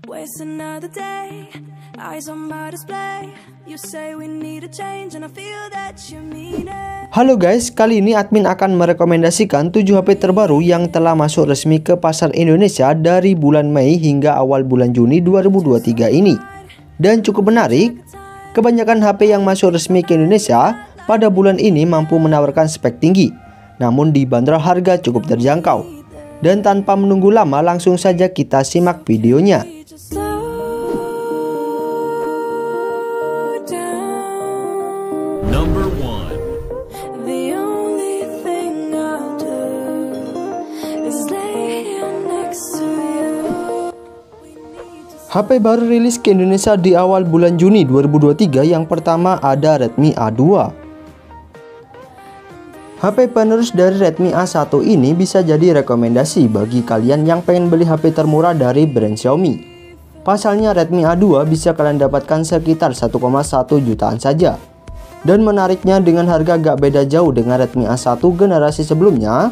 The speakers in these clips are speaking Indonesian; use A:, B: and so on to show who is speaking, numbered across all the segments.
A: waste another day. Eyes on my display. You say we need a change and I feel that you mean it.
B: Halo guys, kali ini admin akan merekomendasikan 7 HP terbaru yang telah masuk resmi ke pasar Indonesia dari bulan Mei hingga awal bulan Juni 2023 ini. Dan cukup menarik, kebanyakan HP yang masuk resmi ke Indonesia pada bulan ini mampu menawarkan spek tinggi, namun dibanderol harga cukup terjangkau. Dan tanpa menunggu lama, langsung saja kita simak videonya. HP baru rilis ke Indonesia di awal bulan Juni 2023. Yang pertama ada Redmi A2. HP penerus dari Redmi A1 ini bisa jadi rekomendasi bagi kalian yang pengen beli HP termurah dari brand Xiaomi. Pasalnya Redmi A2 bisa kalian dapatkan sekitar 1,1 jutaan saja. Dan menariknya, dengan harga gak beda jauh dengan Redmi A1 generasi sebelumnya,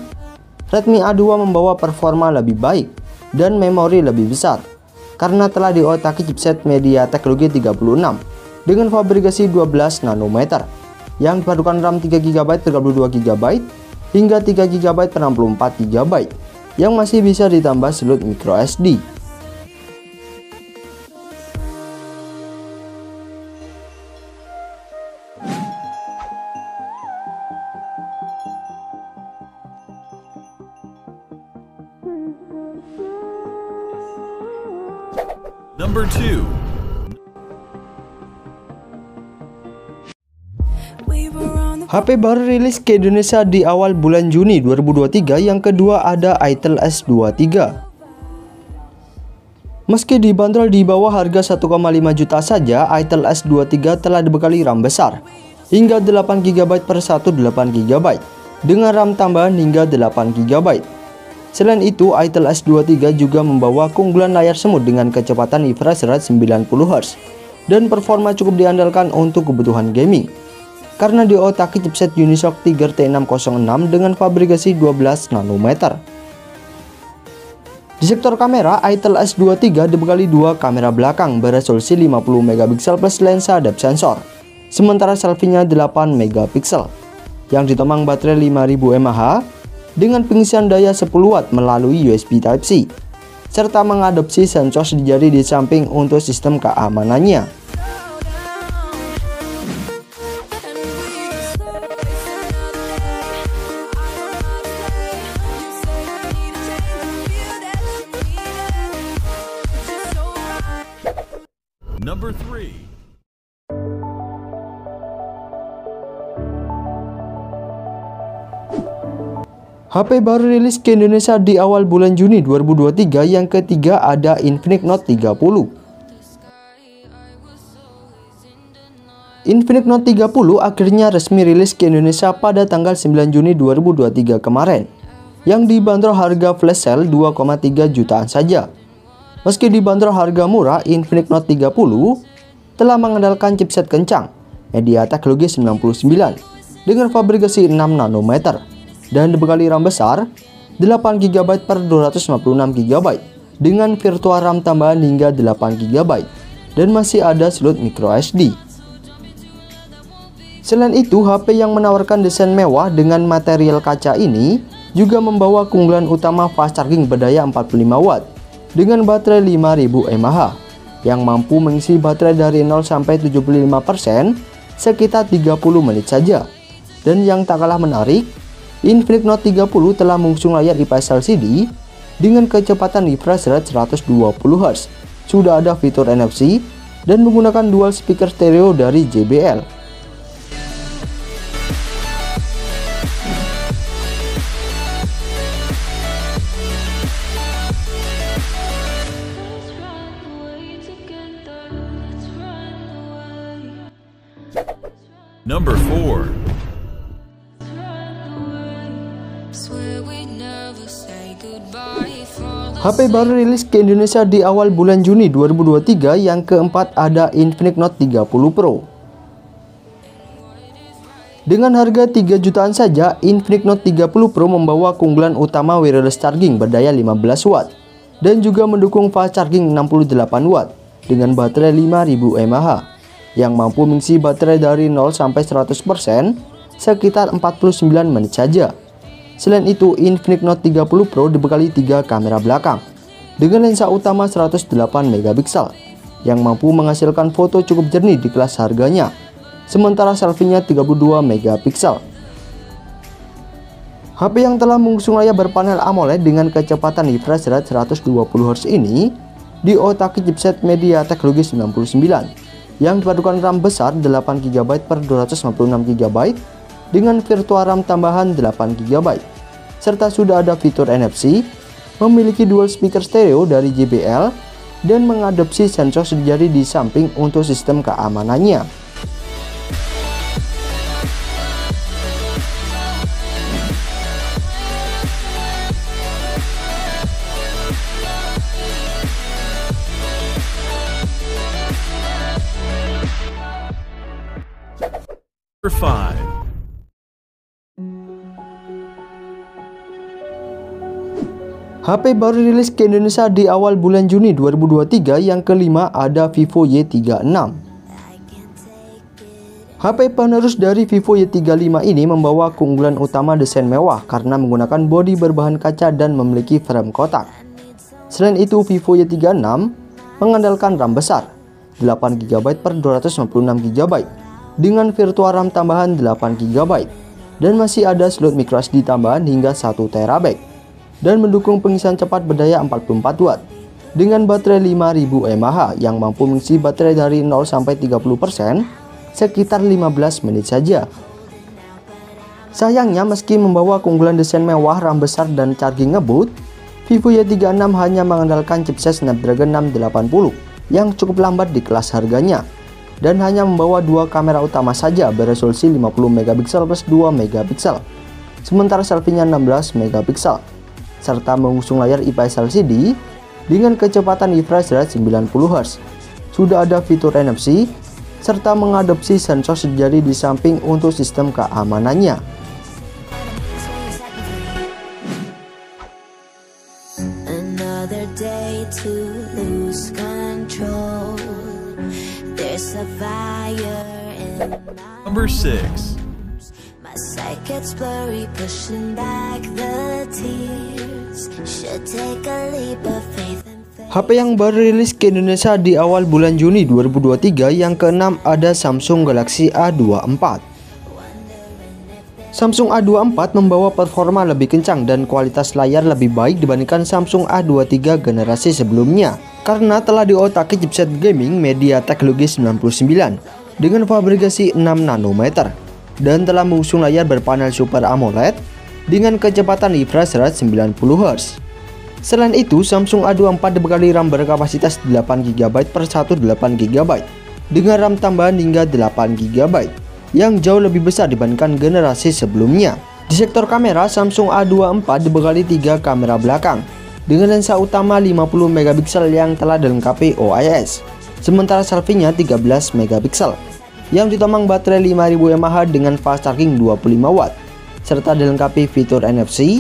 B: Redmi A2 membawa performa lebih baik dan memori lebih besar karena telah diotaki chipset MediaTek Helio G36 dengan fabrikasi 12 nanometer yang dipadukan RAM 3GB 32GB hingga 3GB 64GB yang masih bisa ditambah slot micro SD.
C: Number 2.
B: HP baru rilis ke Indonesia di awal bulan Juni 2023. Yang kedua ada Itel S23. Meski dibanderol di bawah harga 1,5 juta saja, Itel S23 telah dibekali RAM besar hingga 8GB per 128GB dengan RAM tambahan hingga 8GB. Selain itu, Itel S23 juga membawa keunggulan layar semut dengan kecepatan refresh rate 90Hz dan performa cukup diandalkan untuk kebutuhan gaming karena diotaki chipset Unisoc Tiger T606 dengan fabrikasi 12 nanometer. Di sektor kamera, Itel S23 dibekali dua kamera belakang beresolusi 50MP plus lensa depth sensor, sementara selfie-nya 8MP yang ditomang baterai 5000 mAh dengan pengisian daya 10W melalui USB Type-C, serta mengadopsi sensor di jari di samping untuk sistem keamanannya.
C: Number 3.
B: HP baru rilis ke Indonesia di awal bulan Juni 2023. Yang ketiga ada Infinix Note 30. Infinix Note 30 akhirnya resmi rilis ke Indonesia pada tanggal 9 Juni 2023 kemarin, yang dibanderol harga flash sale 2,3 jutaan saja. Meski dibanderol harga murah, Infinix Note 30 telah mengandalkan chipset kencang MediaTek Helio G99 dengan fabrikasi 6 nanometer dan dibekali RAM besar 8GB per 256GB dengan virtual RAM tambahan hingga 8GB dan masih ada slot micro SD. Selain itu, HP yang menawarkan desain mewah dengan material kaca ini juga membawa keunggulan utama fast charging berdaya 45W dengan baterai 5000 mAh yang mampu mengisi baterai dari 0 sampai 75% sekitar 30 menit saja. Dan yang tak kalah menarik, Infinix Note 30 telah mengusung layar IPS LCD dengan kecepatan refresh rate 120Hz, sudah ada fitur NFC dan menggunakan dual speaker stereo dari JBL.
C: Number 4.
B: HP baru rilis ke Indonesia di awal bulan Juni 2023. Yang keempat ada Infinix Note 30 Pro. Dengan harga 3 jutaan saja, Infinix Note 30 Pro membawa keunggulan utama wireless charging berdaya 15W dan juga mendukung fast charging 68 watt dengan baterai 5000 mAh yang mampu mengisi baterai dari 0 sampai 100% sekitar 49 menit saja. Selain itu, Infinix Note 30 Pro dibekali 3 kamera belakang dengan lensa utama 108 megapiksel yang mampu menghasilkan foto cukup jernih di kelas harganya, sementara selfie-nya 32 megapiksel. HP yang telah mengusung layar berpanel AMOLED dengan kecepatan refresh rate 120Hz ini diotaki chipset MediaTek Helio G99 yang dipadukan RAM besar 8GB per 256GB dengan virtual RAM tambahan 8GB, serta sudah ada fitur NFC, memiliki dual speaker stereo dari JBL, dan mengadopsi sensor sejari di samping untuk sistem keamanannya.
C: Number 5.
B: HP baru rilis ke Indonesia di awal bulan Juni 2023. Yang kelima ada Vivo Y36. HP penerus dari Vivo Y35 ini membawa keunggulan utama desain mewah karena menggunakan bodi berbahan kaca dan memiliki frame kotak. Selain itu, Vivo Y36 mengandalkan RAM besar 8GB per 256GB dengan virtual RAM tambahan 8GB dan masih ada slot microSD tambahan hingga 1TB dan mendukung pengisian cepat berdaya 44 watt dengan baterai 5000 mAh yang mampu mengisi baterai dari 0 sampai 30% sekitar 15 menit saja. Sayangnya, meski membawa keunggulan desain mewah, RAM besar dan charging ngebut, Vivo Y36 hanya mengandalkan chipset Snapdragon 680 yang cukup lambat di kelas harganya dan hanya membawa 2 kamera utama saja beresolusi 50MP plus 2MP, sementara selfie-nya 16MP, serta mengusung layar IPS LCD dengan kecepatan refresh rate 90Hz. Sudah ada fitur NFC, serta mengadopsi sensor sejari di samping untuk sistem keamanannya.
A: Another day to lose control. There's a fire in
C: Number 6.
A: my sight gets blurry, pushing back the tears. Should take a leap of faith and faith.
B: HP yang baru rilis ke Indonesia di awal bulan Juni 2023. Yang keenam ada Samsung Galaxy A24. Samsung A24 membawa performa lebih kencang dan kualitas layar lebih baik dibandingkan Samsung A23 generasi sebelumnya karena telah diotaki chipset gaming MediaTek Helio G99 dengan fabrikasi 6 nanometer dan telah mengusung layar berpanel Super AMOLED dengan kecepatan refresh rate 90Hz. Selain itu, Samsung A24 dibekali RAM berkapasitas 8GB per 128GB dengan RAM tambahan hingga 8GB yang jauh lebih besar dibandingkan generasi sebelumnya. Di sektor kamera, Samsung A24 dibekali 3 kamera belakang dengan lensa utama 50MP yang telah dilengkapi OIS, sementara selfie-nya 13MP yang ditomang baterai 5000 mAh dengan fast charging 25 watt, serta dilengkapi fitur NFC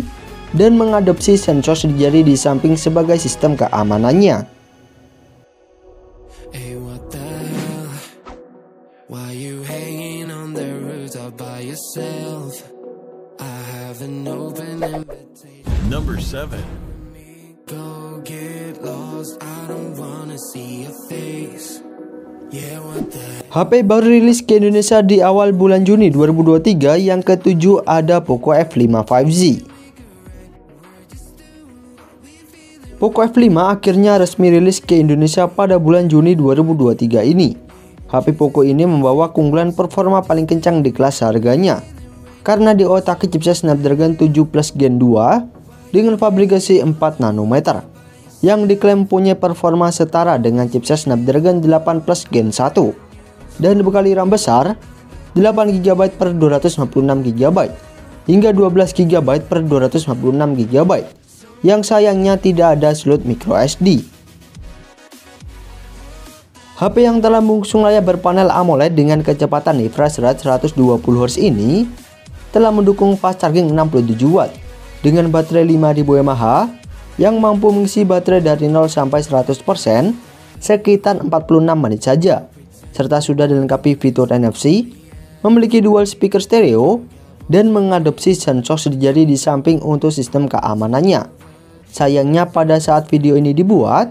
B: dan mengadopsi sensor sejari di samping sebagai sistem keamanannya.
D: Hey, what the hell? Why you hanging on the rooftop by yourself? I have an open invitation.
C: Number 7.
D: Go get lost. I don't wanna see your face. Yeah, what the
B: HP baru rilis ke Indonesia di awal bulan Juni 2023. Yang ketujuh ada Poco F5 5G. Poco F5 akhirnya resmi rilis ke Indonesia pada bulan Juni 2023 ini. HP Poco ini membawa keunggulan performa paling kencang di kelas harganya karena diotaki chipset Snapdragon 7 Plus Gen 2 dengan fabrikasi 4 nanometer yang diklaim punya performa setara dengan chipset Snapdragon 8 Plus Gen 1 dan dibekali RAM besar 8GB per 256GB hingga 12GB per 256GB yang sayangnya tidak ada slot microSD. HP yang telah mengusung layar berpanel AMOLED dengan kecepatan refresh rate 120Hz ini telah mendukung fast charging 67 watt dengan baterai 5000 mAh yang mampu mengisi baterai dari 0 sampai 100% sekitar 46 menit saja, serta sudah dilengkapi fitur NFC, memiliki dual speaker stereo, dan mengadopsi sensor jari di samping untuk sistem keamanannya. Sayangnya pada saat video ini dibuat,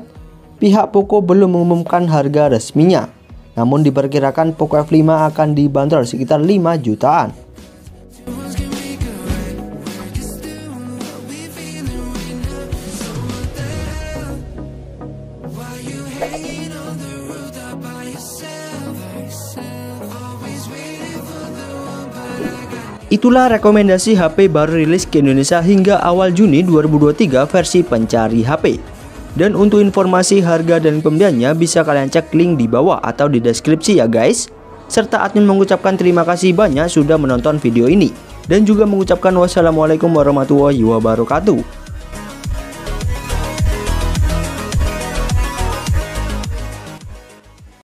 B: pihak Poco belum mengumumkan harga resminya, namun diperkirakan Poco F5 akan dibanderol sekitar 5 jutaan. Itulah rekomendasi HP baru rilis ke Indonesia hingga awal Juni 2023 versi pencari HP. Dan untuk informasi harga dan pembeliannya bisa kalian cek link di bawah atau di deskripsi ya guys. Serta admin mengucapkan terima kasih banyak sudah menonton video ini. Dan juga mengucapkan wassalamualaikum warahmatullahi wabarakatuh.